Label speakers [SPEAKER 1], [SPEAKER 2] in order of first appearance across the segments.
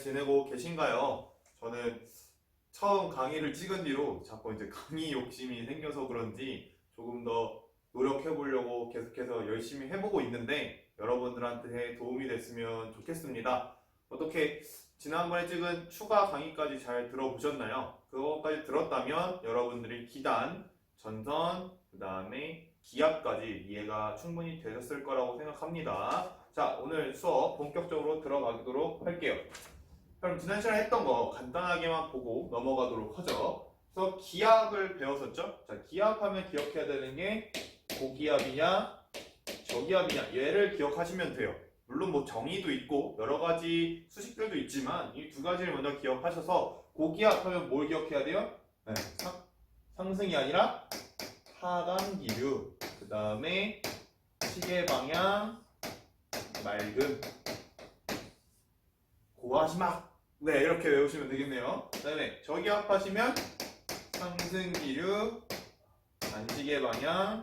[SPEAKER 1] 지내고 계신가요? 저는 처음 강의를 찍은 뒤로 자꾸 이제 강의 욕심이 생겨서 그런지 조금 더 노력해 보려고 계속해서 열심히 해보고 있는데 여러분들한테 도움이 됐으면 좋겠습니다. 어떻게 지난번에 찍은 추가 강의까지 잘 들어보셨나요? 그거까지 들었다면 여러분들이 기단, 전선, 그 다음에 기압까지 이해가 충분히 되셨을 거라고 생각합니다. 자, 오늘 수업 본격적으로 들어가도록 할게요. 그럼 지난 시간에 했던 거 간단하게만 보고 넘어가도록 하죠. 그래서 기압을 배웠었죠? 자, 기압하면 기억해야 되는 게 고기압이냐, 저기압이냐, 얘를 기억하시면 돼요. 물론 뭐 정의도 있고 여러 가지 수식들도 있지만 이 두 가지를 먼저 기억하셔서 고기압하면 뭘 기억해야 돼요? 네, 상승이 아니라 하단 기류, 그 다음에 시계 방향, 맑음, 고하시막. 네, 이렇게 외우시면 되겠네요. 그 다음에 저기압 하시면 상승 기류, 안시계 방향,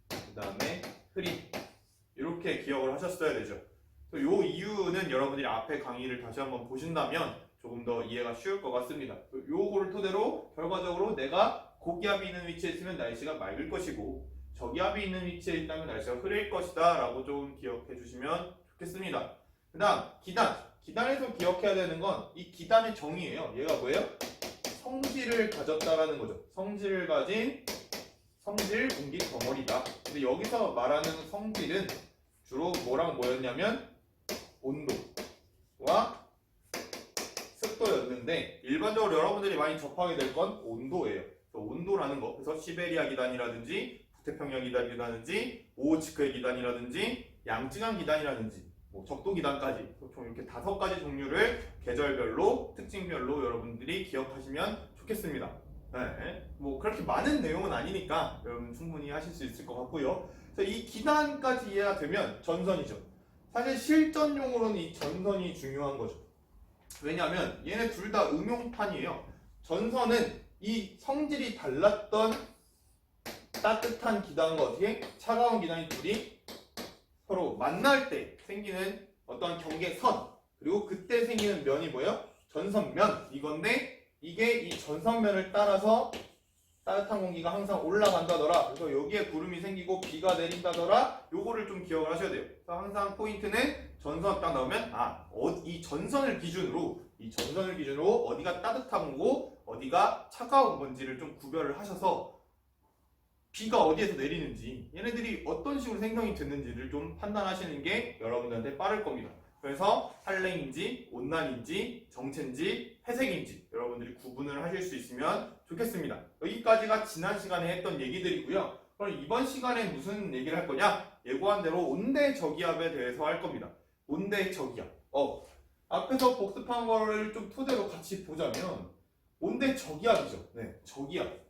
[SPEAKER 1] 그 다음에 흐림. 이렇게 기억을 하셨어야 되죠. 이 이유는 여러분들이 앞에 강의를 다시 한번 보신다면 조금 더 이해가 쉬울 것 같습니다. 요거를 토대로 결과적으로 내가 고기압이 있는 위치에 있으면 날씨가 맑을 것이고 저기압이 있는 위치에 있다면 날씨가 흐릴 것이다 라고 좀 기억해 주시면 좋겠습니다. 그 다음 기단에서 기억해야 되는 건 이 기단의 정의예요. 얘가 뭐예요? 성질을 가졌다라는 거죠. 성질을 가진 성질 공기 덩어리다. 근데 여기서 말하는 성질은 주로 뭐랑 뭐였냐면 온도와 습도였는데 일반적으로 여러분들이 많이 접하게 될 건 온도예요. 온도라는 거, 그래서 시베리아 기단이라든지 북태평양 기단이라든지 오호츠크의 기단이라든지 양쯔강 기단이라든지 뭐 적도 기단까지 총 이렇게 5가지 종류를 계절별로 특징별로 여러분들이 기억하시면 좋겠습니다. 네, 뭐 그렇게 많은 내용은 아니니까 여러분 충분히 하실 수 있을 것 같고요. 그래서 이 기단까지 이해가 되면 전선이죠. 사실 실전용으로는 이 전선이 중요한 거죠. 왜냐하면 얘네 둘 다 응용판이에요. 전선은 이 성질이 달랐던 따뜻한 기단과 어떻게 차가운 기단이 둘이 서로 만날 때 생기는 어떤 경계선, 그리고 그때 생기는 면이 뭐예요? 전선면 이건데 이게 이 전선면을 따라서 따뜻한 공기가 항상 올라간다더라. 그래서 여기에 구름이 생기고 비가 내린다더라. 요거를 좀 기억을 하셔야 돼요. 그래서 항상 포인트는 전선 딱 나오면 이 전선을 기준으로 어디가 따뜻한 거고 어디가 차가운 건지를 좀 구별을 하셔서 비가 어디에서 내리는지 얘네들이 어떤 식으로 생성이 됐는지를 좀 판단하시는 게 여러분들한테 빠를 겁니다. 그래서 한랭인지 온난인지 정체인지 회색인지 여러분들이 구분을 하실 수 있으면 좋겠습니다. 여기까지가 지난 시간에 했던 얘기들이고요. 그럼 이번 시간에 무슨 얘기를 할 거냐? 예고한 대로 온대 저기압에 대해서 할 겁니다. 온대 저기압. 앞에서 복습한 거를 좀 토대로 같이 보자면 온대 저기압이죠. 네, 저기압.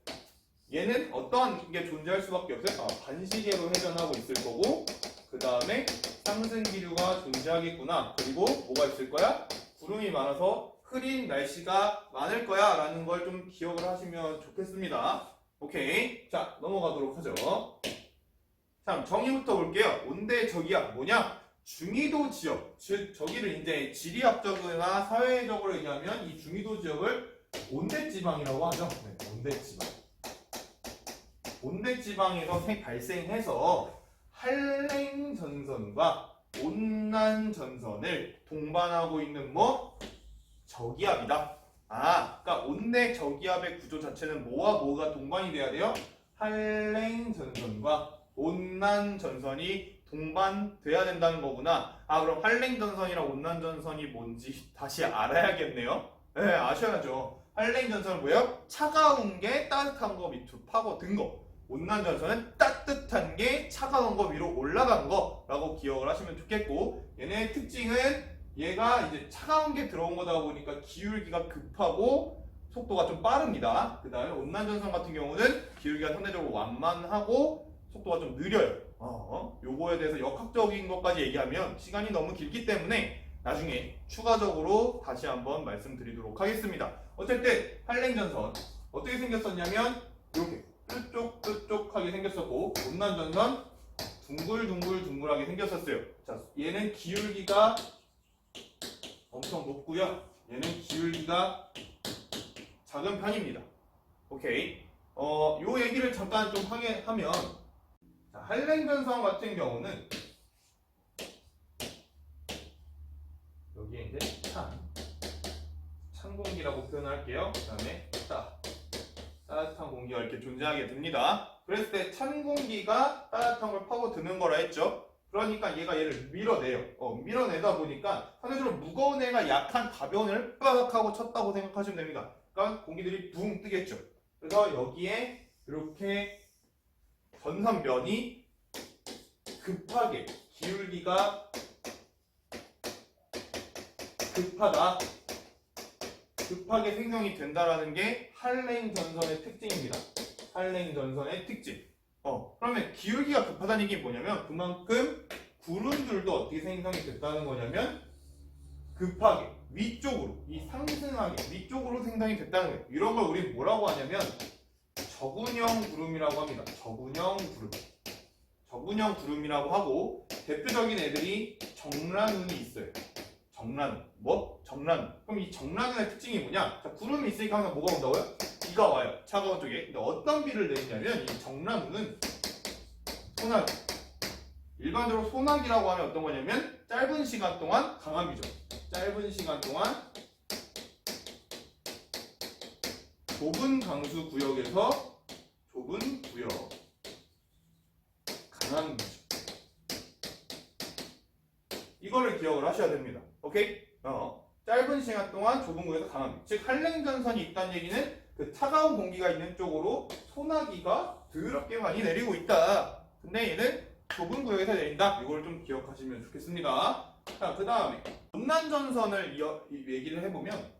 [SPEAKER 1] 얘는 어떠한 게 존재할 수밖에 없어요? 반시계로 회전하고 있을 거고 그 다음에 상승 기류가 존재하겠구나. 그리고 뭐가 있을 거야? 구름이 많아서 흐린 날씨가 많을 거야 라는 걸 좀 기억을 하시면 좋겠습니다. 오케이, 자 넘어가도록 하죠. 자, 정의부터 볼게요. 온대 저기압 뭐냐? 중위도 지역, 즉 저기를 이제 지리학적이나 사회적으로 얘기하면 이 중위도 지역을 온대지방이라고 하죠. 네, 온대지방. 온대지방에서 발생해서 한랭전선과 온난전선을 동반하고 있는 저기압이다. 그러니까 온대 저기압의 구조 자체는 뭐와 뭐가 동반이 돼야 돼요? 한랭전선과 온난전선이 동반돼야 된다는 거구나. 그럼 한랭전선이랑 온난전선이 뭔지 다시 알아야겠네요. 네, 아셔야죠. 한랭전선은 뭐예요? 차가운 게 따뜻한 거 밑으로 파고든 거. 온난전선은 따뜻한 게 차가운 거 위로 올라간 거라고 기억을 하시면 좋겠고, 얘네의 특징은 얘가 이제 차가운 게 들어온 거다 보니까 기울기가 급하고 속도가 좀 빠릅니다. 그 다음에 온난전선 같은 경우는 기울기가 상대적으로 완만하고 속도가 좀 느려요. 요거에 대해서 역학적인 것까지 얘기하면 시간이 너무 길기 때문에 나중에 추가적으로 다시 한번 말씀드리도록 하겠습니다. 어쨌든 한랭전선 어떻게 생겼었냐면 이렇게 뾰족뾰족하게 생겼었고 온난전선 둥글둥글둥글하게 생겼었어요. 자, 얘는 기울기가 엄청 높고요. 얘는 기울기가 작은 편입니다. 오케이. 요 얘기를 잠깐 좀 하면, 자, 한랭전선 같은 경우는 여기에 이제 찬 공기라고 표현할게요. 그 다음에 따뜻한 공기가 이렇게 존재하게 됩니다. 그랬을 때 찬 공기가 따뜻한 걸 파고드는 거라 했죠. 그러니까 얘를 밀어내요. 밀어내다 보니까 상대적으로 무거운 애가 약한 가변을 빠박하고 쳤다고 생각하시면 됩니다. 그러니까 공기들이 붕 뜨겠죠. 그래서 여기에 이렇게 전선면이 급하게 기울기가 급하게 생성이 된다라는 게 한랭 전선의 특징입니다. 한랭 전선의 특징. 그러면 기울기가 급하다는 얘기 뭐냐면 그만큼 구름들도 어떻게 생성이 됐다는 거냐면 급하게 위쪽으로 상승하게 위쪽으로 생성이 됐다는 거예요. 이런 걸 우리 뭐라고 하냐면 저군형 구름이라고 합니다. 저군형 구름이라고 하고 대표적인 애들이 정란운이 있어요. 정란운. 그럼 이 정란운의 특징이 뭐냐? 자, 구름이 있으니까 항상 뭐가 온다고요? 비가 와요. 차가운 쪽에. 근데 어떤 비를 내리냐면 이 정란운은 소나기. 일반적으로 소나기라고 하면 어떤 거냐면 짧은 시간 동안 강한 비죠. 짧은 시간 동안 좁은 강수 구역에서 좁은 구역 강한 비죠. 이거를 기억을 하셔야 됩니다. 오케이? 짧은 시간 동안 좁은 구역에서 강한 비. 즉 한랭전선이 있다는 얘기는 그 차가운 공기가 있는 쪽으로 소나기가 더럽게 많이 내리고 있다. 근데 얘는 좁은 구역에서 내린다. 이걸 좀 기억하시면 좋겠습니다. 자, 그 다음에 온난전선을 얘기를 해보면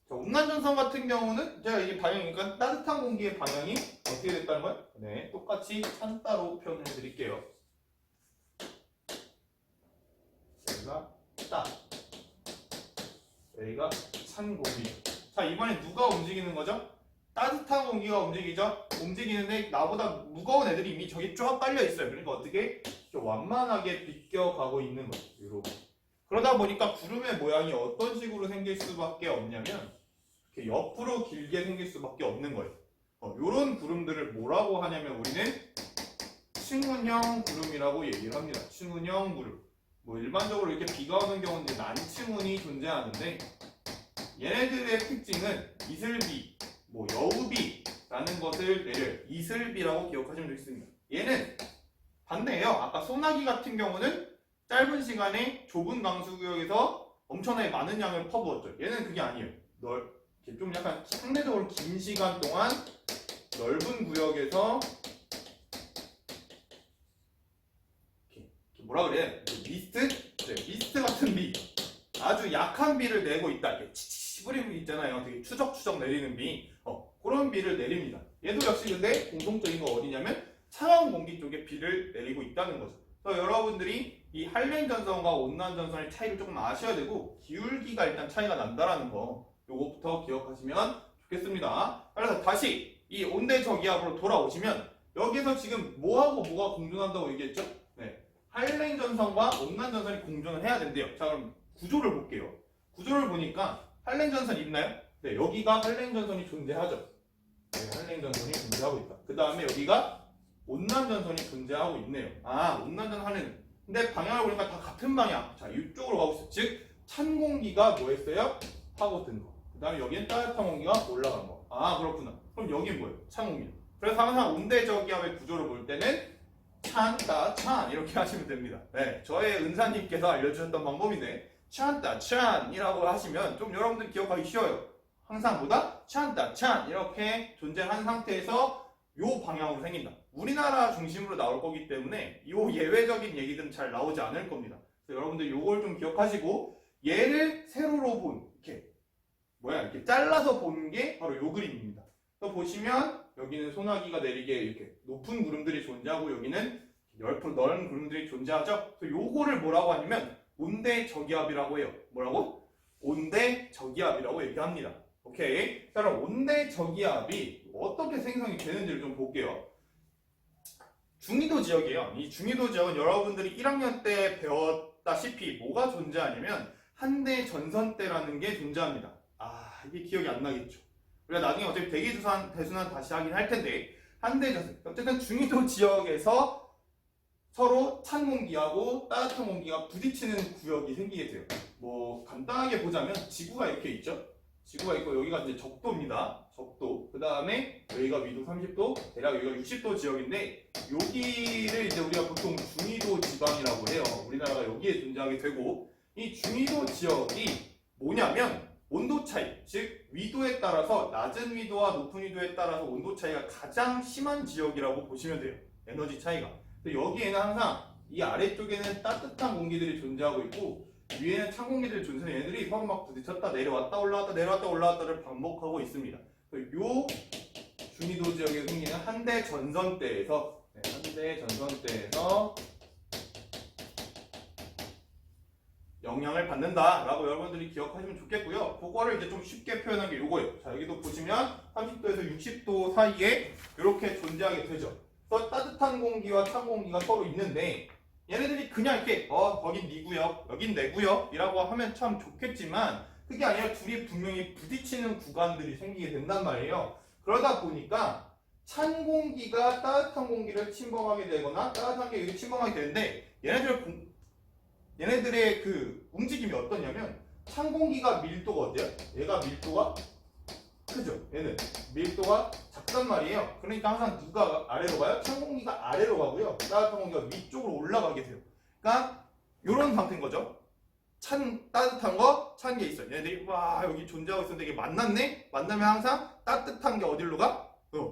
[SPEAKER 1] 자, 온난전선 같은 경우는 제가 이게 방향이니까 따뜻한 공기의 방향이 어떻게 됐다는 거예요? 네, 똑같이 찬따로 표현해 드릴게요. 여기가 찬 공기. 자, 이번에 누가 움직이는 거죠? 따뜻한 공기가 움직이죠? 움직이는데 나보다 무거운 애들이 이미 저기 쫙 깔려 있어요. 그러니까 어떻게 좀 완만하게 비껴가고 있는 거죠. 이렇게. 그러다 보니까 구름의 모양이 어떤 식으로 생길 수밖에 없냐면 이렇게 옆으로 길게 생길 수밖에 없는 거예요. 이런 구름들을 뭐라고 하냐면 우리는 층운형 구름이라고 얘기를 합니다. 층운형 구름. 뭐 일반적으로 이렇게 비가 오는 경우는 이제 난층운이 존재하는데 얘네들의 특징은 이슬비, 뭐 여우비라는 것을 내려요. 이슬비라고 기억하시면 되겠습니다. 얘는 반대예요. 아까 소나기 같은 경우는 짧은 시간에 좁은 강수구역에서 엄청나게 많은 양을 퍼부었죠. 얘는 그게 아니에요. 좀 약간 상대적으로 긴 시간 동안 넓은 구역에서 뭐라 그래? 미스트? 네, 미스트 같은 비. 아주 약한 비를 내고 있다. 이렇게 치치치 뿌리는 비 있잖아요. 되게 추적추적 내리는 비. 그런 비를 내립니다. 얘도 역시 근데 공통적인 거 어디냐면 차가운 공기 쪽에 비를 내리고 있다는 거죠. 그래서 여러분들이 이 한랭전선과 온난전선의 차이를 조금 아셔야 되고 기울기가 일단 차이가 난다라는 거 요거부터 기억하시면 좋겠습니다. 그래서 다시 이 온대저기압으로 돌아오시면 여기서 지금 뭐하고 뭐가 공존한다고 얘기했죠? 네, 한랭전선과 온난전선이 공존을 해야 된대요. 자, 그럼 구조를 볼게요. 구조를 보니까 한랭전선 있나요? 네, 여기가 한랭전선이 존재하죠. 네, 한랭전선이 존재하고 있다. 그 다음에 여기가 온난전선이 존재하고 있네요. 온난전선 하는. 근데 방향을 보니까 다 같은 방향. 자, 이쪽으로 가고 있어요. 즉, 찬 공기가 뭐 했어요? 파고든 거. 그 다음에 여기는 따뜻한 공기가 올라간 거. 그렇구나. 그럼 여긴 뭐예요? 찬 공기. 그래서 항상 온대저기압의 구조를 볼 때는 찬, 따, 찬 이렇게 하시면 됩니다. 네, 저의 은사님께서 알려주셨던 방법인데 찬, 따, 찬이라고 하시면 좀 여러분들 기억하기 쉬워요. 항상 보다 찬, 따, 찬 이렇게 존재한 상태에서 요 방향으로 생긴다. 우리나라 중심으로 나올 거기 때문에 요 예외적인 얘기들은 잘 나오지 않을 겁니다. 그래서 여러분들 요걸 좀 기억하시고 얘를 세로로 본 이렇게 잘라서 본 게 바로 요 그림입니다. 또 보시면 여기는 소나기가 내리게 이렇게 높은 구름들이 존재하고 여기는 넓은 구름들이 존재하죠. 그래서 요거를 뭐라고 하냐면 온대저기압이라고 해요. 뭐라고? 온대저기압이라고 얘기합니다. 오케이. 자, 그럼 온대저기압이 어떻게 생성이 되는지를 좀 볼게요. 중위도 지역이에요. 이 중위도 지역은 여러분들이 1학년 때 배웠다시피 뭐가 존재하냐면 한대 전선대라는 게 존재합니다. 아, 이게 기억이 안 나겠죠. 우리가 나중에 어차피 대순환 다시 하긴 할 텐데 한대 전선. 어쨌든 중위도 지역에서 서로 찬 공기하고 따뜻한 공기가 부딪히는 구역이 생기게 돼요. 뭐 간단하게 보자면 지구가 이렇게 있죠. 지구가 있고 여기가 이제 적도입니다. 적도. 그 다음에 여기가 위도 30도, 대략 여기가 60도 지역인데 여기를 이제 우리가 보통 중위도 지방이라고 해요. 우리나라가 여기에 존재하게 되고 이 중위도 지역이 뭐냐면 온도 차이, 즉 위도에 따라서 낮은 위도와 높은 위도에 따라서 온도 차이가 가장 심한 지역이라고 보시면 돼요. 에너지 차이가. 여기에는 항상 이 아래쪽에는 따뜻한 공기들이 존재하고 있고 위에는 찬 공기들이 존재해서 얘네들이 서로 막 부딪혔다 내려왔다 올라왔다 내려왔다 올라왔다를 반복하고 있습니다. 요 중위도 지역에 생기는 한대 전선대에서 영향을 받는다라고 여러분들이 기억하시면 좋겠고요. 그거를 이제 좀 쉽게 표현한 게 요거예요. 자, 여기도 보시면 30도에서 60도 사이에 이렇게 존재하게 되죠. 그래서 따뜻한 공기와 찬 공기가 서로 있는데 얘네들이 그냥 이렇게 거긴 네 구역, 여긴 내 구역이라고 하면 참 좋겠지만 그게 아니라 둘이 분명히 부딪히는 구간들이 생기게 된단 말이에요. 그러다 보니까 찬 공기가 따뜻한 공기를 침범하게 되거나 따뜻한 게 여기 침범하게 되는데 얘네들의 그 움직임이 어떠냐면 찬 공기가 밀도가 어때요? 얘가 밀도가 크죠? 얘는 밀도가 작단 말이에요. 그러니까 항상 누가 아래로 가요? 찬 공기가 아래로 가고요. 따뜻한 공기가 위쪽으로 올라가게 돼요. 그러니까 이런 상태인 거죠. 따뜻한 거, 찬 게 있어요. 얘네들이 와 여기 존재하고 있었는데 이게 만났네? 만나면 항상 따뜻한 게 어디로 가?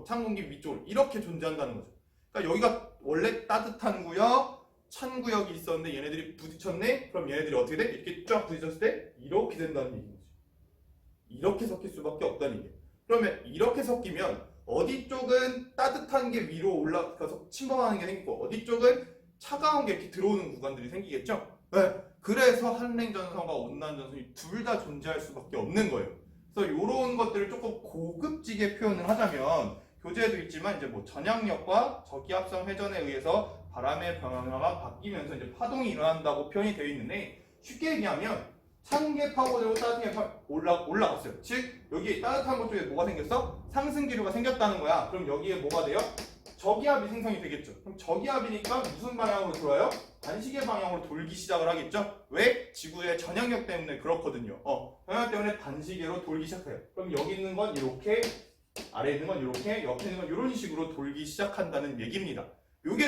[SPEAKER 1] 찬 공기 위쪽으로 이렇게 존재한다는 거죠. 그러니까 여기가 원래 따뜻한 구역, 찬 구역이 있었는데 얘네들이 부딪혔네? 그럼 얘네들이 어떻게 돼? 이렇게 쫙 부딪혔을 때 이렇게 된다는 얘기인 거죠. 이렇게 섞일 수밖에 없다는 얘기예요. 그러면 이렇게 섞이면 어디 쪽은 따뜻한 게 위로 올라가서 침범하는 게 생기고 어디 쪽은 차가운 게 이렇게 들어오는 구간들이 생기겠죠? 네. 그래서 한랭전선과 온난전선이 둘 다 존재할 수밖에 없는 거예요. 그래서 이런 것들을 조금 고급지게 표현을 하자면 교재에도 있지만 이제 뭐 전향력과 저기압성 회전에 의해서 바람의 방향화가 바뀌면서 이제 파동이 일어난다고 표현이 되어 있는데 쉽게 얘기하면 찬 게 파고들고 따뜻한 게 올라갔어요. 즉 여기 따뜻한 곳 쪽에 뭐가 생겼어? 상승 기류가 생겼다는 거야. 그럼 여기에 뭐가 돼요? 저기압이 생성이 되겠죠. 그럼 저기압이니까 무슨 방향으로 돌아요? 반시계 방향으로 돌기 시작을 하겠죠. 왜? 지구의 전향력 때문에 그렇거든요. 전향력 때문에 반시계로 돌기 시작해요. 그럼 여기 있는 건 이렇게, 아래에 있는 건 이렇게, 옆에 있는 건 이런 식으로 돌기 시작한다는 얘기입니다. 요게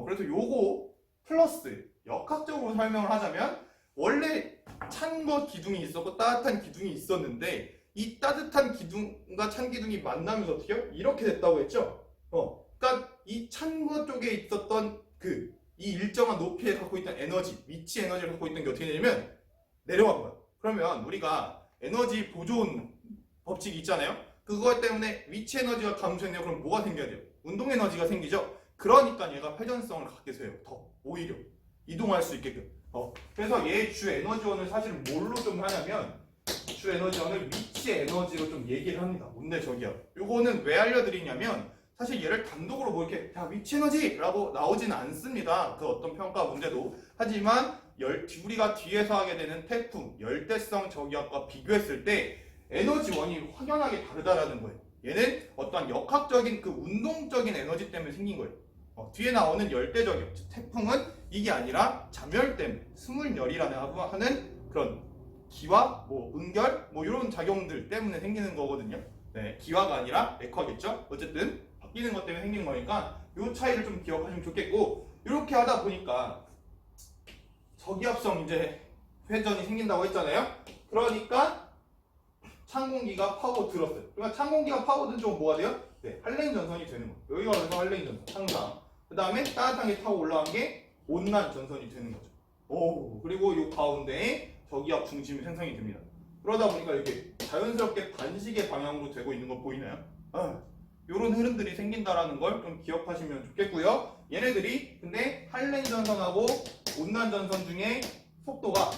[SPEAKER 1] 그래서 요거 플러스 역학적으로 설명을 하자면 원래 찬 거 기둥이 있었고 따뜻한 기둥이 있었는데 이 따뜻한 기둥과 찬 기둥이 만나면서 어떻게 해요? 이렇게 됐다고 했죠? 그러니까 이 찬 거 쪽에 있었던 이 일정한 높이에 갖고 있던 에너지, 위치 에너지를 갖고 있던 게 어떻게 되냐면 내려간 거예요. 그러면 우리가 에너지 보존 법칙이 있잖아요. 그것 때문에 위치 에너지가 감소했네요. 그럼 뭐가 생겨야 돼요? 운동 에너지가 생기죠. 그러니까 얘가 회전성을 갖게 돼요. 더 오히려 이동할 수 있게끔. 그래서 얘 주 에너지원을 사실 뭘로 좀 하냐면 주 에너지원을 위치 에너지로 좀 얘기를 합니다. 뭔데 저기요? 요거는 왜 알려드리냐면 사실 얘를 단독으로 뭐 이렇게 야 위치 에너지라고 나오지는 않습니다. 그 어떤 평가 문제도. 하지만 우리가 뒤에서 하게 되는 태풍, 열대성 저기압과 비교했을 때 에너지원이 확연하게 다르다라는 거예요. 얘는 어떠한 역학적인 그 운동적인 에너지 때문에 생긴 거예요. 뒤에 나오는 열대저기압, 즉 태풍은 이게 아니라 잠열 때문에 스물열이라는 하는 그런 기와 응결 이런 작용들 때문에 생기는 거거든요. 네, 기화가 아니라 액화겠죠. 어쨌든 바뀌는 것 때문에 생기는 거니까 이 차이를 좀 기억하시면 좋겠고 이렇게 하다 보니까 저기압성 이제 회전이 생긴다고 했잖아요. 그러니까 찬 공기가 파고들었어요. 그러니까 찬 공기가 파고든 쪽은 뭐가 돼요? 네, 한랭전선이 되는 거예요. 여기가 그래서 한랭전선 항상. 그 다음에 따뜻한 게 타고 올라간 게 온난전선이 되는 거죠. 그리고 이 가운데에 저기압 중심이 생성이 됩니다. 그러다 보니까 이렇게 자연스럽게 반시계 방향으로 되고 있는 거 보이나요? 이런 흐름들이 생긴다라는 걸 좀 기억하시면 좋겠고요. 얘네들이 근데 한랭전선하고 온난전선 중에 속도가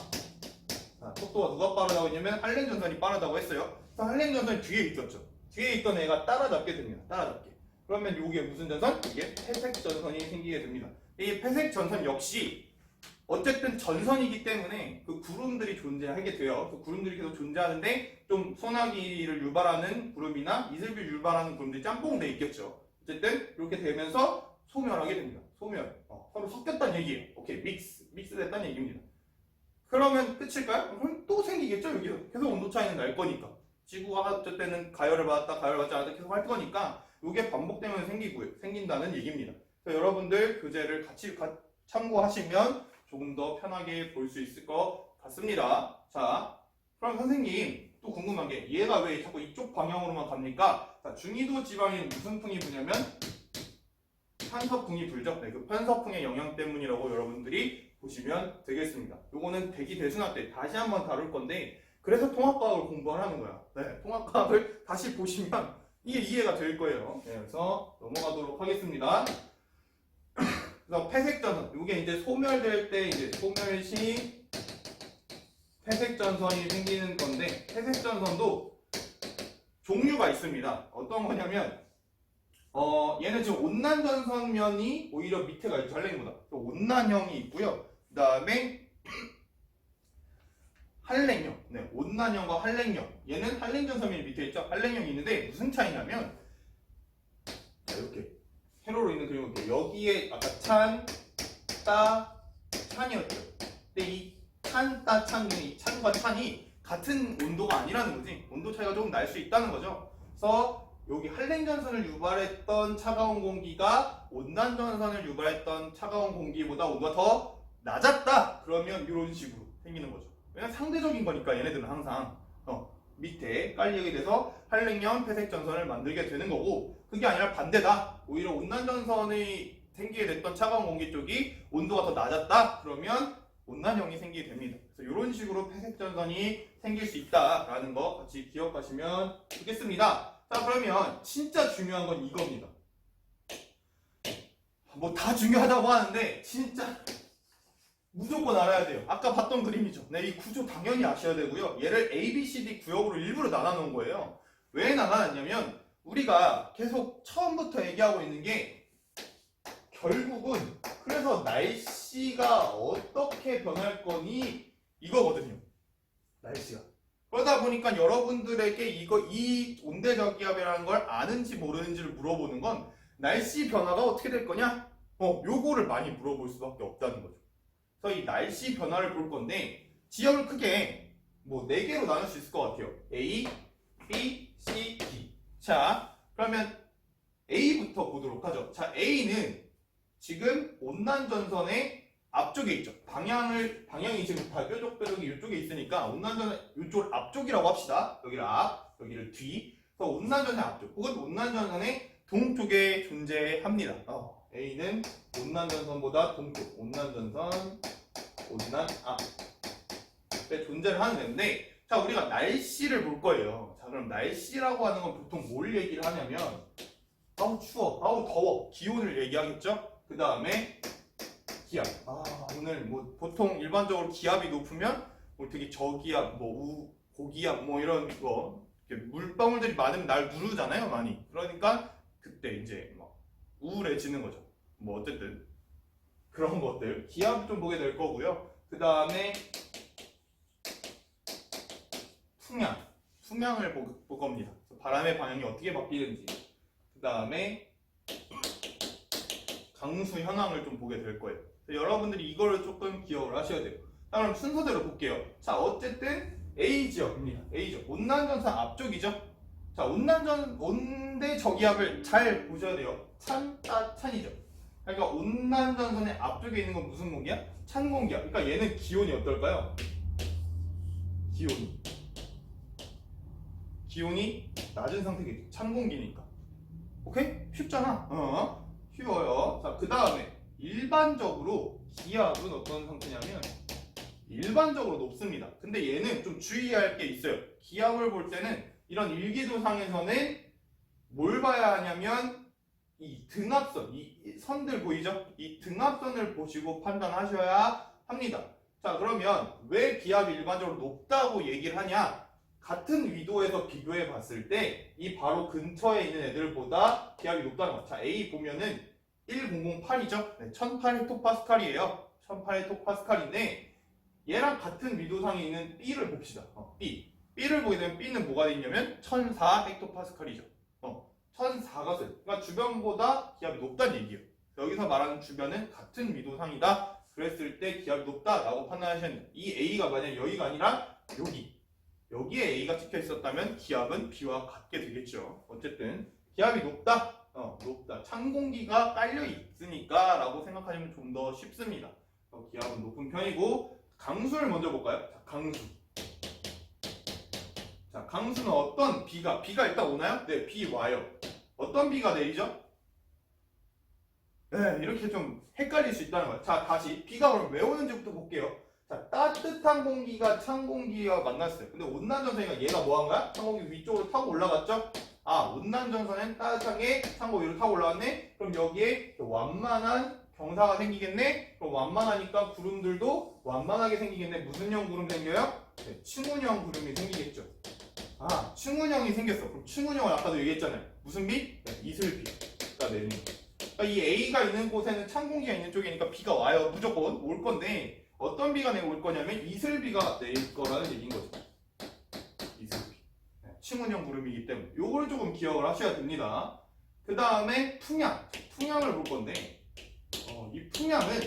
[SPEAKER 1] 누가 빠르다고 했냐면 한랭전선이 빠르다고 했어요. 그래서 한랭전선이 뒤에 있었죠. 뒤에 있던 애가 따라잡게 됩니다. 따라잡게. 그러면 이게 무슨 전선? 이게 회색 전선이 생기게 됩니다. 이 회색 전선 역시 어쨌든 전선이기 때문에 그 구름들이 존재하게 돼요. 그 구름들이 계속 존재하는데 좀 소나기를 유발하는 구름이나 이슬비를 유발하는 구름들이 짬뽕돼 있겠죠. 어쨌든 이렇게 되면서 소멸하게 됩니다. 소멸. 서로 섞였다는 얘기예요. 오케이, 믹스 됐다는 얘기입니다. 그러면 끝일까요? 그럼 또 생기겠죠, 여기서. 계속 온도 차이는 날 거니까. 지구가 어쨌든 가열을 받았다, 가열을 받지 않았다 계속 할 거니까 이게 반복되면 생긴다는 얘기입니다. 그래서 여러분들 교재를 같이 참고하시면 조금 더 편하게 볼 수 있을 것 같습니다. 자, 그럼 선생님 또 궁금한 게 얘가 왜 자꾸 이쪽 방향으로만 갑니까? 자, 중위도 지방에 무슨 풍이 부냐면 편서풍이 불죠. 네, 그 편서풍의 영향 때문이라고 여러분들이 보시면 되겠습니다. 요거는 대기 대순화 때 다시 한번 다룰 건데 그래서 통합과학을 공부하는 거야. 네, 통합과학을 다시 보시면 이게 이해가 될 거예요. 네, 그래서 넘어가도록 하겠습니다. 그래서 회색전선, 이게 이제 소멸될 때 이제 소멸 시 회색전선이 생기는 건데 회색전선도 종류가 있습니다. 어떤 거냐면 얘는 지금 온난전선면이 오히려 밑에가 있죠. 한랭보다 온난형이 있고요. 그 다음에 한랭형, 네, 온난형과 한랭형. 얘는 한랭전선면이 밑에 있죠. 한랭형이 있는데 무슨 차이냐면 자, 이렇게 세로로 있는 그림을 볼게요. 여기에 아까 찬, 따, 찬이었죠. 근데 이 찬, 따, 찬 중에 이 찬과 찬이 같은 온도가 아니라는 거지. 온도 차이가 조금 날 수 있다는 거죠. 그래서 여기 한랭전선을 유발했던 차가운 공기가 온난전선을 유발했던 차가운 공기보다 온도가 더 낮았다. 그러면 이런 식으로 생기는 거죠. 왜냐면 상대적인 거니까 얘네들은 항상 밑에 깔리게 돼서 한랭형 회색전선을 만들게 되는 거고 그게 아니라 반대다. 오히려 온난전선이 생기게 됐던 차가운 공기 쪽이 온도가 더 낮았다. 그러면 온난형이 생기게 됩니다. 그래서 이런 식으로 회색전선이 생길 수 있다라는 거 같이 기억하시면 좋겠습니다. 자, 그러면 진짜 중요한 건 이겁니다. 뭐 다 중요하다고 하는데 진짜 무조건 알아야 돼요. 아까 봤던 그림이죠. 네, 이 구조 당연히 아셔야 되고요. 얘를 A, B, C, D 구역으로 일부러 나눠놓은 거예요. 왜 나눠놨냐면 우리가 계속 처음부터 얘기하고 있는 게 결국은 그래서 날씨가 어떻게 변할 거니 이거거든요. 날씨가. 그러다 보니까 여러분들에게 이 온대저기압이라는 걸 아는지 모르는지를 물어보는 건 날씨 변화가 어떻게 될 거냐? 요거를 많이 물어볼 수밖에 없다는 거죠. 그래서 이 날씨 변화를 볼 건데 지역을 크게 뭐 4개로 나눌 수 있을 것 같아요. A, B, C, D. 자, 그러면 A부터 보도록 하죠. 자, A는 지금 온난전선의 앞쪽에 있죠. 방향이 지금 다 뾰족뾰족이 이쪽에 있으니까 온난전선 이쪽을 앞쪽이라고 합시다. 여기를 앞, 여기를 뒤. 그래서 온난전선의 앞쪽, 혹은 온난전선의 동쪽에 존재합니다. A는 온난전선보다 동쪽, 온난전선, 온난 앞에 존재를 하는 건데, 자, 우리가 날씨를 볼 거예요. 자, 그럼 날씨라고 하는 건 보통 뭘 얘기를 하냐면, 아우 추워, 아우 더워, 기온을 얘기하겠죠. 그 다음에 기압. 오늘 뭐 보통 일반적으로 기압이 높으면 뭐 되게 저기압, 뭐 고기압, 뭐 이런 거 물방울들이 많으면 날 누르잖아요, 많이. 그러니까 그때 이제 막 우울해지는 거죠. 뭐 어쨌든 그런 것들 기압 좀 보게 될 거고요. 그 다음에 풍향을 볼 겁니다. 바람의 방향이 어떻게 바뀌는지. 그 다음에 강수 현황을 좀 보게 될 거예요. 여러분들이 이거를 조금 기억을 하셔야 돼요. 자, 그럼 순서대로 볼게요. 자, 어쨌든 A 지역입니다. A 지역. 온난전선 앞쪽이죠. 자, 온대 저기압을 잘 보셔야 돼요. 찬이죠. 그러니까 온난전선의 앞쪽에 있는 건 무슨 공기야? 찬 공기야. 그러니까 얘는 기온이 어떨까요? 기온이 낮은 상태겠죠. 찬 공기니까. 오케이? 쉽잖아. 쉬워요. 자, 그 다음에 일반적으로 기압은 어떤 상태냐면 일반적으로 높습니다. 근데 얘는 좀 주의할 게 있어요. 기압을 볼 때는 이런 일기도상에서는 뭘 봐야 하냐면 이 등압선, 이 선들 보이죠? 이 등압선을 보시고 판단하셔야 합니다. 자, 그러면 왜 기압이 일반적으로 높다고 얘기를 하냐? 같은 위도에서 비교해 봤을 때 이 바로 근처에 있는 애들보다 기압이 높다는 거야. 자, A 보면은 1008이죠? 네, 1008헥토파스칼이에요. 1008헥토파스칼인데 얘랑 같은 위도상에 있는 B를 봅시다. B를 보게 되면 B는 뭐가 돼 있냐면 1004헥토파스칼이죠. 1004가 써요. 그러니까 주변보다 기압이 높다는 얘기예요. 여기서 말하는 주변은 같은 위도상이다. 그랬을 때 기압이 높다라고 판단하셔야 됩니다. 이 A가 만약 여기가 아니라 여기에 A가 찍혀 있었다면 기압은 B와 같게 되겠죠. 어쨌든 기압이 높다. 높다. 찬 공기가 깔려 있으니까 라고 생각하시면 좀 더 쉽습니다. 기압은 높은 편이고 강수를 먼저 볼까요? 자, 강수. 자, 강수는 어떤 비가 일단 오나요? 네, 비 와요. 어떤 비가 내리죠? 네, 이렇게 좀 헷갈릴 수 있다는 거예요. 자, 다시 비가 그럼 왜 오는지부터 볼게요. 자, 따뜻한 공기가 찬 공기와 만났어요. 근데 온난전선이가 얘가 뭐 한 거야? 찬 공기 위쪽으로 타고 올라갔죠? 아, 온난전선은 따뜻하게 찬 공기 위로 타고 올라갔네? 그럼 여기에 완만한 경사가 생기겠네? 그럼 완만하니까 구름들도 완만하게 생기겠네? 무슨 형 구름 생겨요? 네, 층운형 구름이 생기겠죠. 아, 층운형이 생겼어. 그럼 층운형을 아까도 얘기했잖아요. 무슨 비? 네, 이슬비가 내리는 거. 그러니까 이 A가 있는 곳에는 찬 공기가 있는 쪽이니까 비가 와요. 무조건 올 건데 어떤 비가 올 거냐면 이슬비가 내릴 거라는 얘기인 거죠. 이슬비. 네, 층운형 구름이기 때문에 요거를 조금 기억을 하셔야 됩니다. 그 다음에 풍향. 풍향을 볼 건데 이 풍향은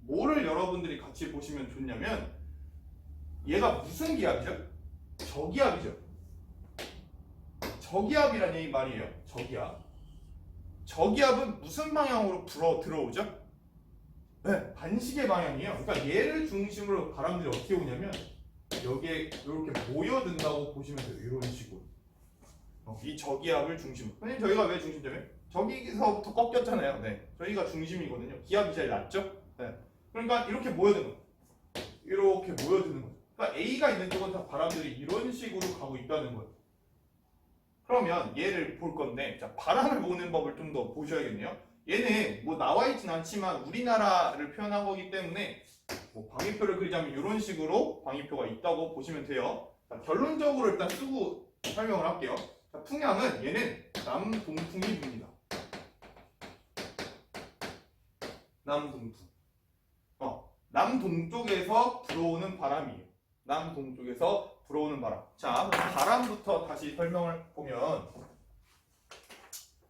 [SPEAKER 1] 뭐를 여러분들이 같이 보시면 좋냐면 얘가 무슨 기압이죠? 저기압이죠. 저기압이라는 말이에요. 저기압. 저기압은 무슨 방향으로 들어오죠? 네, 반시계 방향이에요. 그러니까 얘를 중심으로 바람들이 어떻게 오냐면 여기에 이렇게 모여든다고 보시면 돼요. 이런 식으로. 이 저기압을 중심으로. 선생님 저희가 왜 중심점이에요? 저기서부터 꺾였잖아요. 네, 저희가 중심이거든요. 기압이 제일 낮죠? 네. 그러니까 이렇게 모여드는 거예요. 이렇게 모여드는 거예요. 그러니까 A가 있는 쪽은 다 바람들이 이런 식으로 가고 있다는 거예요. 그러면 얘를 볼 건데, 자, 바람을 보는 법을 좀 더 보셔야겠네요. 얘는 뭐 나와 있진 않지만 우리나라를 표현한 거기 때문에 뭐 방위표를 그리자면 이런 식으로 방위표가 있다고 보시면 돼요. 자, 결론적으로 일단 쓰고 설명을 할게요. 자, 풍향은 얘는 남동풍이 붑니다. 남동풍. 남동쪽에서 불어오는 바람이에요. 남동쪽에서 불어오는 바람. 자, 바람부터 다시 설명을 보면,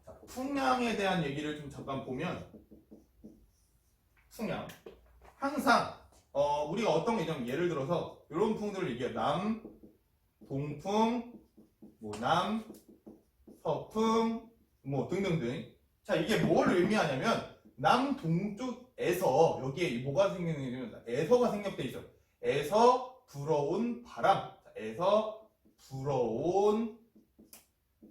[SPEAKER 1] 자, 풍향에 대한 얘기를 좀 잠깐 보면, 풍향. 항상 우리가 어떤 게 있냐면 예를 들어서 이런 풍들을 얘기해요. 남, 동풍, 뭐 남, 서풍, 뭐 등등등. 자, 이게 뭘 의미하냐면 남동쪽에서 여기에 뭐가 생기는 에서가 생략돼 있어. 에서 불어온 바람. 에서 불어온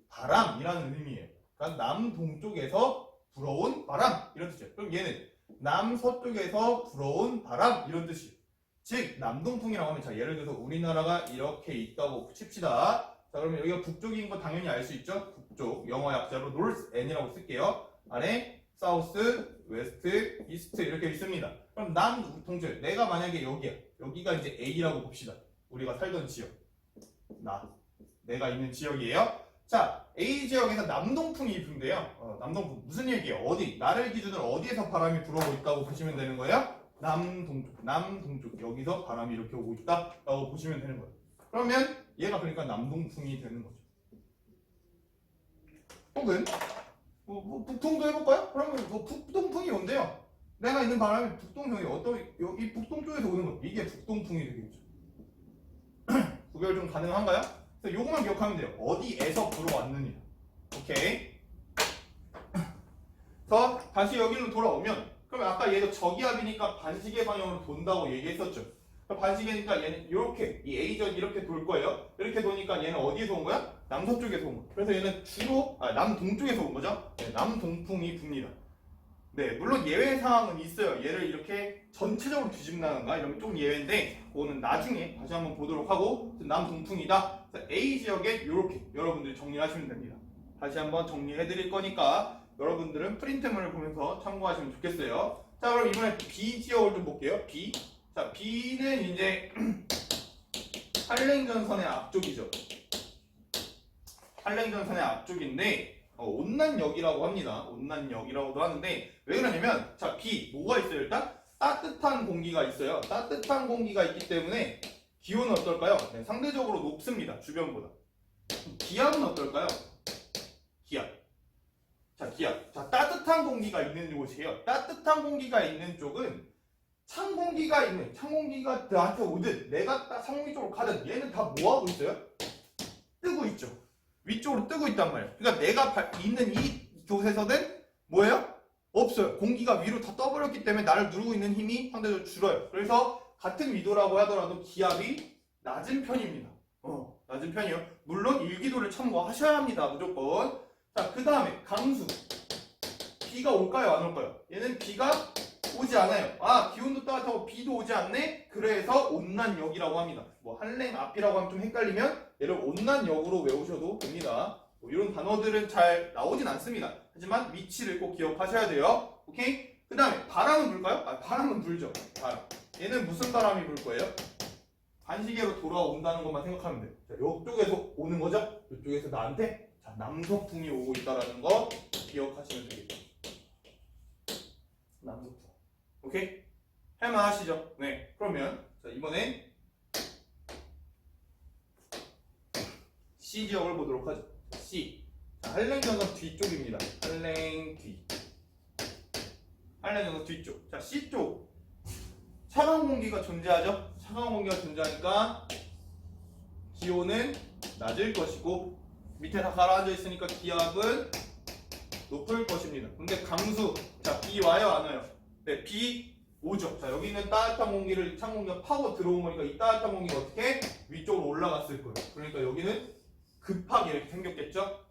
[SPEAKER 1] 바람이라는 의미예요. 그러니까 남동쪽에서 불어온 바람 이런 뜻이에요. 그럼 얘는 남서쪽에서 불어온 바람 이런 뜻이에요. 즉 남동풍이라고 하면 자 예를 들어서 우리나라가 이렇게 있다고 칩시다. 자 그러면 여기가 북쪽인 거 당연히 알 수 있죠. 북쪽 영어 약자로 North N이라고 쓸게요. 안에 South, West, East 이렇게 있습니다. 그럼 남동쪽 내가 만약에 여기야. 여기가 이제 A라고 봅시다. 우리가 살던 지역. 내가 있는 지역이에요. 자, A 지역에서 남동풍이 분대요. 남동풍 무슨 얘기예요? 어디? 나를 기준으로 어디에서 바람이 불어오고 있다고 보시면 되는 거예요? 남동쪽 여기서 바람이 이렇게 오고 있다라고 보시면 되는 거예요. 그러면 얘가 그러니까 남동풍이 되는 거죠. 혹은 뭐 북동도 해볼까요? 그러면 뭐 북동풍이 온대요. 내가 있는 바람이 북동풍이 이 북동쪽에서 오는 거 이게 북동풍이 되겠죠. 구별 좀 가능한가요? 그래서 요거만 기억하면 돼요. 어디에서 불어왔느냐. 오케이. 그래서 다시 여기로 돌아오면 그러면 아까 얘도 저기압이니까 반시계 방향으로 돈다고 얘기했었죠. 반시계니까 얘는 이렇게 이 A전 이렇게 돌 거예요. 이렇게 도니까 얘는 어디에서 온 거야? 남서쪽에서 온 거야. 그래서 얘는 주로 남동쪽에서 온 거죠. 네, 남동풍이 붑니다. 네, 물론 예외 상황은 있어요. 얘를 이렇게 전체적으로 뒤집나는가 이러면 좀 예외인데 그거는 나중에 다시 한번 보도록 하고 남동풍이다. A 지역에 이렇게 여러분들이 정리하시면 됩니다. 다시 한번 정리해 드릴 거니까 여러분들은 프린트물을 보면서 참고하시면 좋겠어요. 자, 그럼 이번에 B 지역을 좀 볼게요. B. 자, B는 이제 한랭전선의 앞쪽이죠. 한랭전선의 앞쪽인데 온난역이라고 합니다. 온난역이라고도 하는데 왜 그러냐면 자, B 뭐가 있어요? 일단 따뜻한 공기가 있어요. 따뜻한 공기가 있기 때문에 기온은 어떨까요? 네, 상대적으로 높습니다. 주변보다. 기압은 어떨까요? 기압. 자, 기압. 자, 따뜻한 공기가 있는 곳이에요. 따뜻한 공기가 있는 쪽은 찬 공기가 나한테 오든 내가 찬 공기 쪽으로 가든 얘는 다 뭐 하고 있어요? 뜨고 있죠. 위쪽으로 뜨고 있단 말이에요. 그러니까 내가 있는 이 곳에서는 뭐예요? 없어요. 공기가 위로 다 떠버렸기 때문에 나를 누르고 있는 힘이 상대적으로 줄어요. 그래서 같은 위도라고 하더라도 기압이 낮은 편입니다. 낮은 편이요. 물론 일기도를 참고하셔야 합니다. 무조건. 자, 그 다음에 강수. 비가 올까요? 안 올까요? 얘는 비가 오지 않아요. 아, 기온도 따뜻하고 비도 오지 않네? 그래서 온난역이라고 합니다. 뭐 한랭 앞이라고 하면 좀 헷갈리면 얘를 온난역으로 외우셔도 됩니다. 뭐 이런 단어들은 잘 나오진 않습니다. 하지만 위치를 꼭 기억하셔야 돼요. 오케이? 그 다음에 바람은 불까요? 아, 바람은 불죠. 바람. 얘는 무슨 바람이 불 거예요? 반시계로 돌아온다는 것만 생각하면 돼요. 자, 이쪽에서 오는 거죠? 이쪽에서 나한테 자, 남서풍이 오고 있다는 거 기억하시면 되겠죠. 남서풍. 오케이? 할만하시죠? 네. 그러면 자, 이번엔 C 지역을 보도록 하죠. C. 자, 한랭전선 뒤쪽입니다. 한랭 뒤. 한랭전선 뒤쪽. 자, C 쪽. 차가운 공기가 존재하죠? 차가운 공기가 존재하니까 기온은 낮을 것이고 밑에 다 가라앉아 있으니까 기압은 높을 것입니다. 근데 강수. 자, 비 와요? 안 와요? 네, 비 오죠. 자, 여기 있는 따뜻한 공기를 찬 공기가 파고 들어온 거니까 이 따뜻한 공기가 어떻게 위쪽으로 올라갔을 거예요. 그러니까 여기는 급하게 이렇게 생겼겠죠?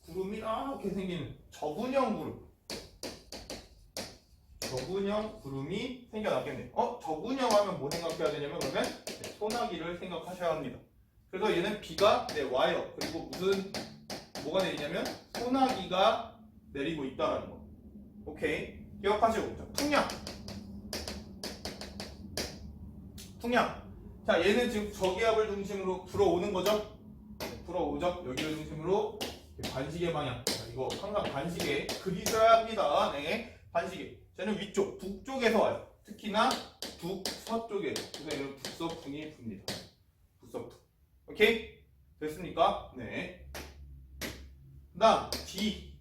[SPEAKER 1] 구름이 이렇게 생기는 저군형 구름. 저군형 구름이 생겨났겠네요. 저군형 하면 뭐 생각해야 되냐면 그러면 소나기를 생각하셔야 합니다. 그래서 얘는 비가 와요. 그리고 뭐가 내리냐면 소나기가 내리고 있다는 거. 오케이. 기억하시고. 자, 풍량. 자, 얘는 지금 저기압을 중심으로 불어오는 거죠? 불어오죠? 여기를 중심으로 반시계 방향. 자, 이거 항상 반시계 그리셔야 합니다. 네. 반시계. 쟤는 위쪽, 북쪽에서 와요. 특히나 북서쪽에. 그래서 얘는 북서풍이 붑니다. 북서풍. 오케이? 됐습니까? 네. 그 다음, D.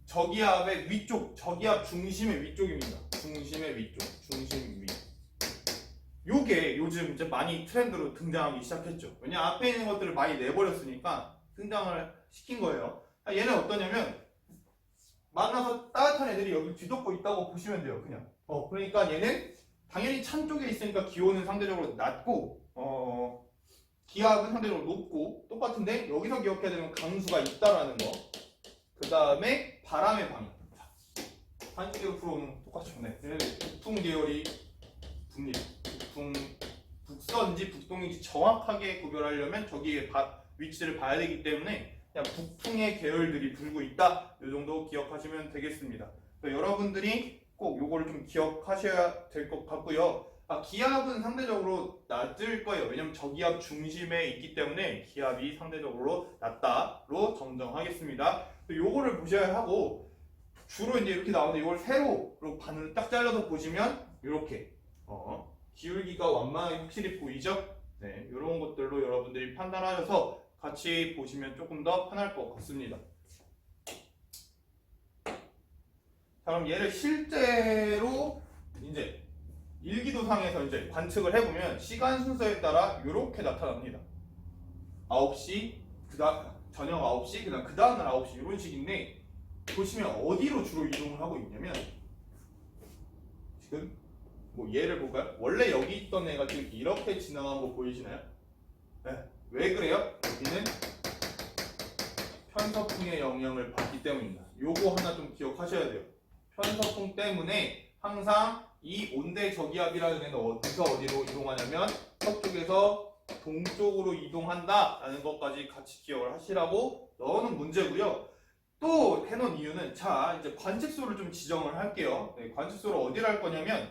[SPEAKER 1] 저기압의 위쪽, 저기압 중심의 위쪽입니다. 중심의 위쪽, 중심 위. 요게 요즘 이제 많이 트렌드로 등장하기 시작했죠. 왜냐 앞에 있는 것들을 많이 내버렸으니까 등장을 시킨 거예요. 얘는 어떠냐면 만나서 따뜻한 애들이 여기 뒤덮고 있다고 보시면 돼요. 그냥. 그러니까 얘는 당연히 찬 쪽에 있으니까 기온은 상대적으로 낮고 기압은 상대적으로 높고 똑같은데 여기서 기억해야 되는 강수가 있다라는 거. 그 다음에 바람의 방향. 한시계로 불어오는 똑같죠. 네. 북풍 계열이 붑니다. 북서인지 북동인지 정확하게 구별하려면 저기에 위치를 봐야 되기 때문에 그냥 북풍의 계열들이 불고 있다. 이 정도 기억하시면 되겠습니다. 여러분들이 꼭 요거를 좀 기억하셔야 될 것 같고요. 기압은 상대적으로 낮을 거예요. 왜냐면 저기압 중심에 있기 때문에 기압이 상대적으로 낮다로 정정하겠습니다. 요거를 보셔야 하고 주로 이제 이렇게 나오는데 이걸 세로로 반을 딱 잘라서 보시면 이렇게 기울기가 완만하게 확실히 보이죠? 네, 이런 것들로 여러분들이 판단하셔서 같이 보시면 조금 더 편할 것 같습니다. 자, 그럼 얘를 실제로 이제 일기도상에서 이제 관측을 해보면 시간 순서에 따라 이렇게 나타납니다. 9시, 저녁 9시, 그 다음날 9시 이런 식인데 보시면 어디로 주로 이동을 하고 있냐면 지금 뭐 얘를 볼까요? 원래 여기 있던 애가 지금 이렇게 지나간 거 보이시나요? 네. 왜 그래요? 여기는 편서풍의 영향을 받기 때문입니다. 요거 하나 좀 기억하셔야 돼요. 편서풍 때문에 항상 이 온대 저기압이라는 애는 어디서 어디로 이동하냐면 서쪽에서 동쪽으로 이동한다 라는 것까지 같이 기억을 하시라고 넣어놓은 문제고요. 또 해놓은 이유는 자 이제 관측소를 좀 지정을 할게요. 네, 관측소를 어디로 할 거냐면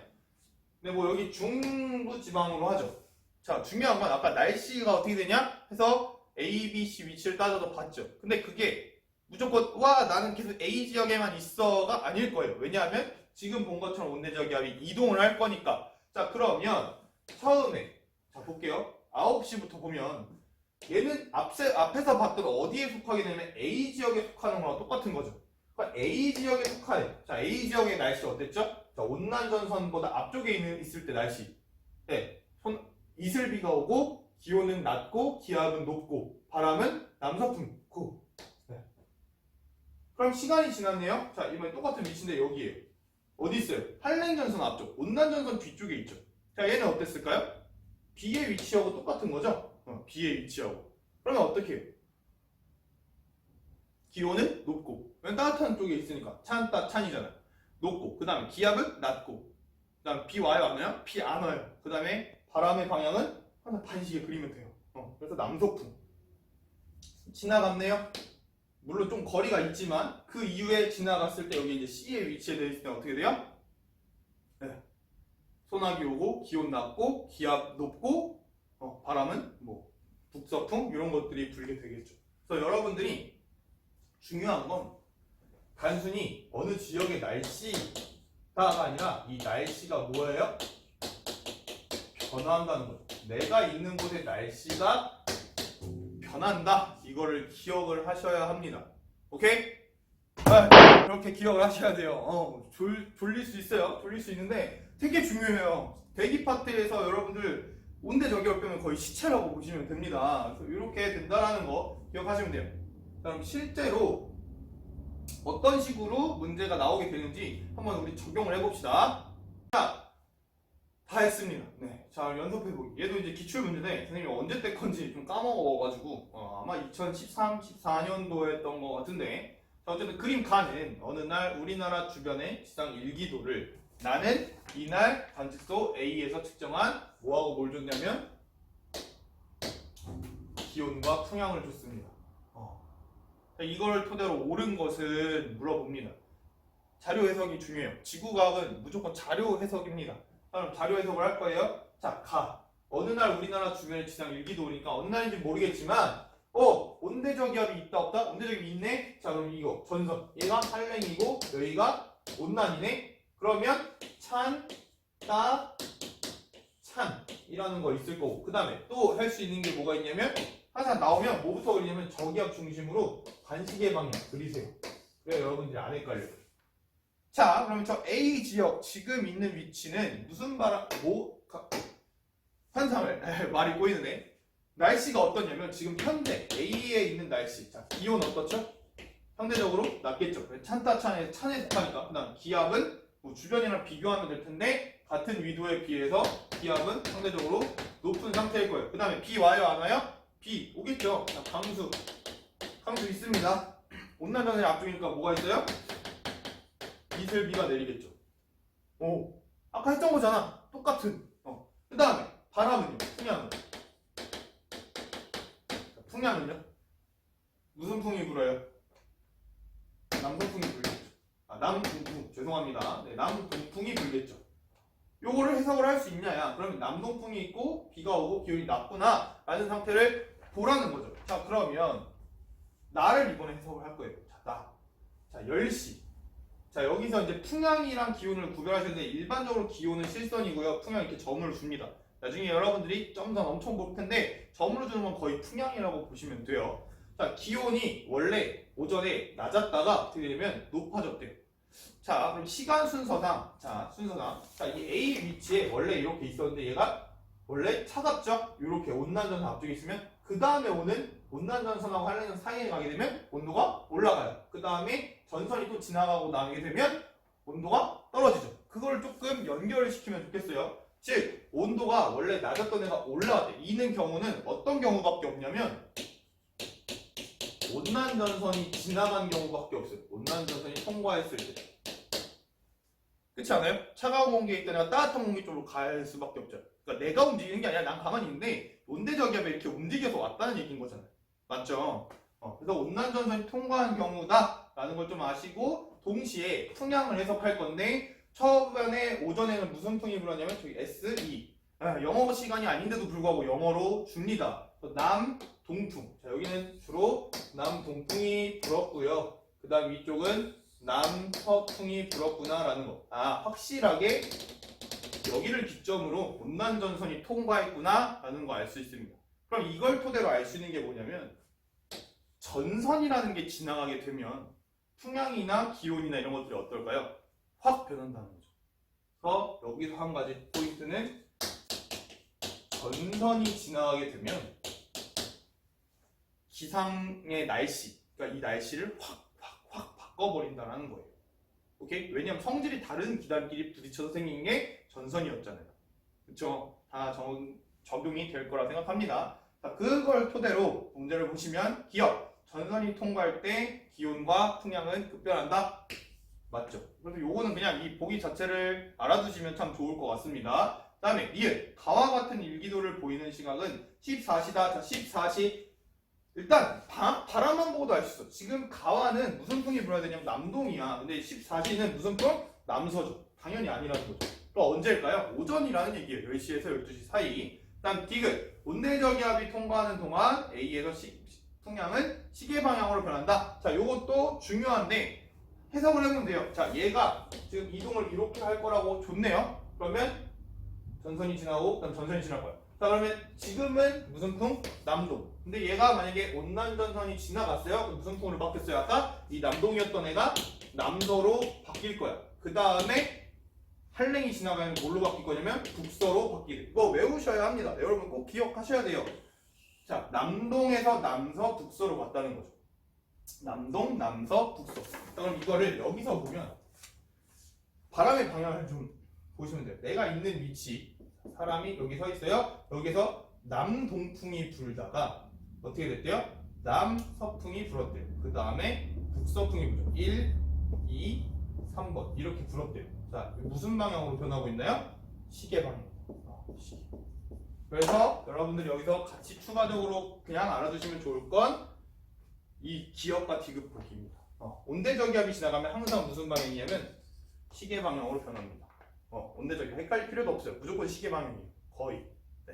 [SPEAKER 1] 뭐 여기 중부 지방으로 하죠. 자, 중요한 건 아까 날씨가 어떻게 되냐 해서 A, B, C 위치를 따져서 봤죠. 근데 그게 무조건 와 나는 계속 A 지역에만 있어가 아닐 거예요. 왜냐하면 지금 본 것처럼 온대적 기압이 이동을 할 거니까. 자, 그러면 처음에 자 볼게요. 9시부터 보면 얘는 앞에서 봤던 어디에 속하게 되면 A 지역에 속하는 거랑 똑같은 거죠. 그러니까 A 지역에 속하네. 자, A 지역의 날씨 어땠죠? 자, 온난전선보다 앞쪽에 있을 때 날씨. 네, 이슬비가 오고 기온은 낮고 기압은 높고 바람은 남서풍. 고. 네. 그럼 시간이 지났네요. 자, 이번에 똑같은 위치인데 여기에요. 어디 있어요? 한랭전선 앞쪽, 온난전선 뒤쪽에 있죠. 자, 얘는 어땠을까요? B의 위치하고 똑같은 거죠? B의 위치하고. 그러면 어떻게 해요? 기온은 높고, 왜 따뜻한 쪽에 있으니까 찬이잖아요. 높고, 그 다음에 기압은 낮고, 그 다음에 비 와요 안 와요? 비 안 와요. 그 다음에 바람의 방향은 항상 반시계 그리면 돼요. 그래서 남서풍. 지나갔네요. 물론 좀 거리가 있지만 그 이후에 지나갔을 때 여기 이제 C의 위치에 되어 있을 때 어떻게 돼요? 네. 소나기 오고 기온 낮고 기압 높고 바람은 뭐 북서풍 이런 것들이 불게 되겠죠. 그래서 여러분들이 중요한 건 단순히 어느 지역의 날씨가 아니라 이 날씨가 뭐예요? 변화한다는 거죠. 내가 있는 곳의 날씨가 변한다. 이거를 기억을 하셔야 합니다. 오케이? 그렇게 기억을 하셔야 돼요. 졸릴 수 있어요. 졸릴 수 있는데 되게 중요해요. 대기 파트에서 여러분들 온대저기압 빼면 거의 시체라고 보시면 됩니다. 그래서 이렇게 된다라는 거 기억하시면 돼요. 그럼 실제로 어떤 식으로 문제가 나오게 되는지 한번 우리 적용을 해봅시다. 자, 다 했습니다. 네, 자 연습해보기. 얘도 이제 기출문제인데 선생님이 언제 때 건지 좀 까먹어가지고 아마 2013, 14년도에 했던 것 같은데 자, 어쨌든 그림 가는 어느 날 우리나라 주변의 지상 일기도를 나는 이날 관측소 A에서 측정한 뭐하고 뭘 줬냐면 기온과 풍향을 줬습니다. 이걸 토대로 옳은 것은 물어봅니다. 자료 해석이 중요해요. 지구과학은 무조건 자료 해석입니다. 그럼 자료 해석을 할 거예요. 자, 어느 날 우리나라 주변의 지상 일기도니까 어느 날인지 모르겠지만 온대적 기압이 있다 없다? 온대적 기압이 있네? 자, 그럼 이거 전선 얘가 한랭이고 여기가 온난이네? 그러면 찬, 따, 찬이라는 거 있을 거고 그 다음에 또 할 수 있는 게 뭐가 있냐면 항상 나오면 뭐부터 그리냐면 저기압 중심으로 반시계 방향 그리세요. 그래야 여러분들이 안 헷갈려요. 자, 그러면 저 A 지역 지금 있는 위치는 무슨 환상을 말이 꼬이는데 날씨가 어떠냐면 지금 현재 A에 있는 날씨. 자, 기온 어떻죠? 상대적으로 낮겠죠. 찬에 속하니까. 그 다음 기압은 뭐 주변이랑 비교하면 될 텐데 같은 위도에 비해서 기압은 상대적으로 높은 상태일 거예요. 그 다음에 비 와요 안 와요? 비 오겠죠. 자, 강수 있습니다. 온난전선의 앞쪽이니까 뭐가 있어요? 이슬비가 내리겠죠. 아까 했던 거잖아. 똑같은. 그 다음에 바람은요? 풍향은요? 무슨 풍이 불어요? 남동풍이 불겠죠. 남동풍 죄송합니다. 네, 남동풍이 불겠죠. 요거를 해석을 할 수 있냐야. 그러면 남동풍이 있고 비가 오고 기온이 낮구나 라는 상태를 보라는 거죠. 자, 그러면 나를 이번에 해석을 할 거예요. 자, 10시. 자, 여기서 이제 풍향이랑 기온을 구별하시는데 일반적으로 기온은 실선이고요. 풍향 이렇게 점을 줍니다. 나중에 여러분들이 점선 엄청 볼 텐데 점으로 주는 건 거의 풍향이라고 보시면 돼요. 자, 기온이 원래 오전에 낮았다가 어떻게 되냐면 높아졌대요. 자, 그럼 시간 순서상 자, 이 A 위치에 원래 이렇게 있었는데 얘가 원래 차갑죠? 이렇게 온난전선 앞쪽에 있으면 그 다음에 오는 온난전선하고 한랭전 사이에 가게 되면 온도가 올라가요. 그 다음에 전선이 또 지나가고 나게 되면 온도가 떨어지죠. 그걸 조금 연결을 시키면 좋겠어요. 즉 온도가 원래 낮았던 애가 올라왔대. 이는 경우는 어떤 경우밖에 없냐면 온난전선이 지나간 경우밖에 없어요. 온난전선이 통과했을 때. 그렇지 않아요? 차가운 공기에 있던 애가 따뜻한 공기 쪽으로 갈 수밖에 없죠. 그러니까 내가 움직이는 게 아니라 난 가만히 있는데 온대저기압에 이렇게 움직여서 왔다는 얘기인 거잖아요. 맞죠? 그래서 온난전선이 통과한 경우다 라는 걸 좀 아시고 동시에 풍향을 해석할 건데 처음에 오전에는 무슨 풍이 불었냐면 저기 SE 영어 시간이 아닌데도 불구하고 영어로 줍니다. 남동풍. 자, 여기는 주로 남동풍이 불었고요. 그 다음 위쪽은 남서풍이 불었구나라는 거. 확실하게 여기를 기점으로 온난전선이 통과했구나라는 거 알 수 있습니다. 그럼 이걸 토대로 알 수 있는 게 뭐냐면 전선이라는 게 지나가게 되면 풍향이나 기온이나 이런 것들이 어떨까요? 확 변한다는 거죠. 그래서 여기서 한 가지 포인트는 전선이 지나가게 되면 기상의 날씨, 그러니까 이 날씨를 확 바꿔버린다는 거예요. 오케이? 왜냐면 성질이 다른 기단끼리 부딪혀서 생긴 게 전선이었잖아요. 그쵸? 다 적용이 될 거라 생각합니다. 자, 그걸 토대로 문제를 보시면 기억, 전선이 통과할 때 기온과 풍향은 급변한다. 맞죠? 그래서 요거는 그냥 이 보기 자체를 알아두시면 참 좋을 것 같습니다. 그 다음에 니은, 가와 같은 일기도를 보이는 시각은 14시다. 자, 14시. 일단 바람만 보고도 알 수 있어. 지금 가와는 무슨 풍이 불어야 되냐면 남동이야. 근데 14시는 무슨 풍? 남서죠. 당연히 아니라는 거죠. 또 언제일까요? 오전이라는 얘기예요. 10시에서 12시 사이. 다음 디귿, 온대저기압이 통과하는 동안 A에서 풍향은 시계 방향으로 변한다. 자, 요것도 중요한데 해석을 해보면 돼요. 자, 얘가 지금 이동을 이렇게 할 거라고 줬네요. 그러면 전선이 지나고 그다음 전선이 지날 거야. 자, 그러면 지금은 무슨 풍? 남동. 근데 얘가 만약에 온난전선이 지나갔어요. 그럼 무슨 풍으로 바뀌었어요? 아까 이 남동이었던 애가 남서로 바뀔 거야. 그 다음에 한랭이 지나가면 뭘로 바뀔 거냐면 북서로 바뀌게 돼. 이거 외우셔야 합니다. 여러분 꼭 기억하셔야 돼요. 자, 남동에서 남서, 북서로 갔다는 거죠. 남동, 남서, 북서. 자, 그럼 이거를 여기서 보면 바람의 방향을 좀 보시면 돼요. 내가 있는 위치, 사람이 여기 서 있어요. 여기서 남동풍이 불다가 어떻게 됐대요? 남서풍이 불었대요. 그 다음에 북서풍이 불죠. 1, 2, 3번 이렇게 불었대요. 자, 무슨 방향으로 변하고 있나요? 시계 방향. 시계. 그래서 여러분들 여기서 같이 추가적으로 그냥 알아두시면 좋을 건 이 기역과 디귿 보기입니다. 온대저기압이 지나가면 항상 무슨 방향이냐면 시계 방향으로 변합니다. 온대저기압 헷갈릴 필요도 없어요. 무조건 시계 방향이에요. 거의. 네.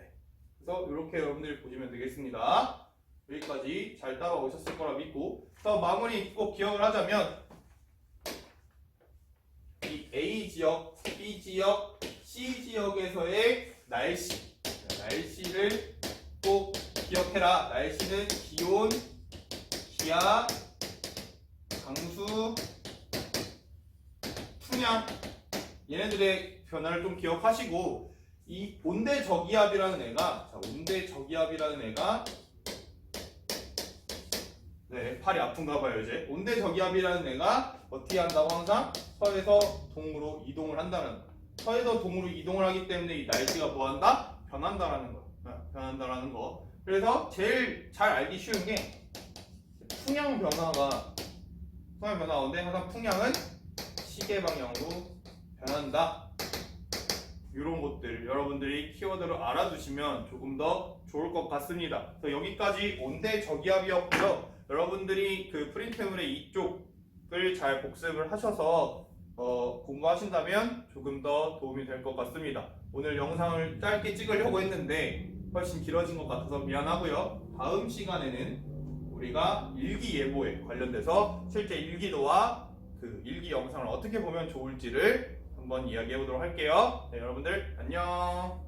[SPEAKER 1] 그래서 이렇게 여러분들이 보시면 되겠습니다. 여기까지 잘 따라오셨을 거라 믿고, 또 마무리 꼭 기억을 하자면 이 A 지역, B 지역, C 지역에서의 날씨를 꼭 기억해라. 날씨는 기온, 기압, 강수, 풍향 얘네들의 변화를 좀 기억하시고, 이 온대저기압이라는 애가 네, 팔이 아픈가 봐요. 이제 온대저기압이라는 애가 어떻게 한다고? 항상 서에서 동으로 이동을 한다는 거. 서에서 동으로 이동을 하기 때문에 이 날씨가 뭐한다? 변한다라는 거. 변한다라는 거. 그래서 제일 잘 알기 쉬운 게 풍향 변화인데 항상 풍향은 시계 방향으로 변한다. 이런 것들 여러분들이 키워드로 알아두시면 조금 더 좋을 것 같습니다. 그래서 여기까지 온대저기압이었고요. 여러분들이 그 프린트물의 이쪽을 잘 복습을 하셔서 공부하신다면 조금 더 도움이 될 것 같습니다. 오늘 영상을 짧게 찍으려고 했는데 훨씬 길어진 것 같아서 미안하고요. 다음 시간에는 우리가 일기예보에 관련돼서 실제 일기도와 그 일기 영상을 어떻게 보면 좋을지를 한번 이야기해 보도록 할게요. 네, 여러분들 안녕.